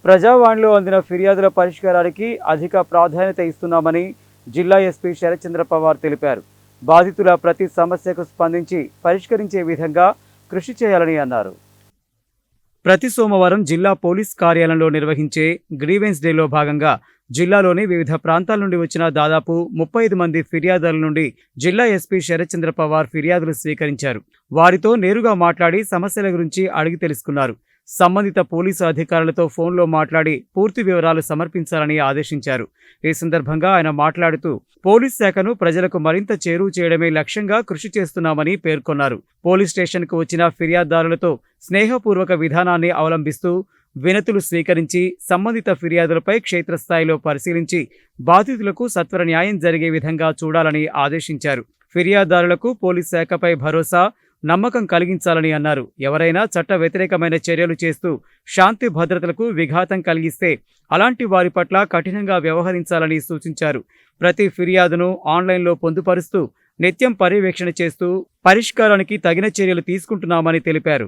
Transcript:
ప్రజావాణిలో అందిన ఫిర్యాదుల పరిష్కారానికి అధిక ప్రాధాన్యత ఇస్తున్నామని జిల్లా ఎస్పీ శరత్చంద్ర పవార్ తెలిపారు. బాధితుల ప్రతి సమస్యకు స్పందించి పరిష్కరించే విధంగా కృషి చేయాలని అన్నారు. ప్రతి సోమవారం జిల్లా పోలీస్ కార్యాలయంలో నిర్వహించే గ్రీవెన్స్ డేలో భాగంగా జిల్లాలోని వివిధ ప్రాంతాల నుండి వచ్చిన దాదాపు 35 మంది ఫిర్యాదుల నుండి జిల్లా ఎస్పీ శరత్చంద్ర పవార్ ఫిర్యాదులు స్వీకరించారు. వారితో నేరుగా మాట్లాడి సమస్యల గురించి అడిగి తెలుసుకున్నారు. సంబంధిత పోలీసు అధికారులతో ఫోన్లో మాట్లాడి పూర్తి వివరాలు సమర్పించాలని ఆదేశించారు. ఈ సందర్భంగా ఆయన మాట్లాడుతూ పోలీస్ శాఖను ప్రజలకు మరింత చేరువ చేయడమే లక్ష్యంగా కృషి చేస్తున్నామని పేర్కొన్నారు. పోలీస్ స్టేషన్కు వచ్చిన ఫిర్యాదుదారులతో స్నేహపూర్వక విధానాన్ని అవలంబిస్తూ వినతులు స్వీకరించి సంబంధిత ఫిర్యాదులపై క్షేత్రస్థాయిలో పరిశీలించి బాధితులకు సత్వర న్యాయం జరిగే విధంగా చూడాలని ఆదేశించారు. ఫిర్యాదుదారులకు పోలీస్ శాఖపై భరోసా, నమ్మకం కలిగించాలని అన్నారు. ఎవరైనా చట్ట వ్యతిరేకమైన చర్యలు చేస్తూ శాంతి భద్రతలకు విఘాతం కలిగిస్తే అలాంటి వారి పట్ల కఠినంగా వ్యవహరించాలని సూచించారు. ప్రతి ఫిర్యాదును ఆన్లైన్లో పొందుపరుస్తూ నిత్యం పర్యవేక్షణ చేస్తూ పరిష్కారానికి తగిన చర్యలు తీసుకుంటున్నామని తెలిపారు.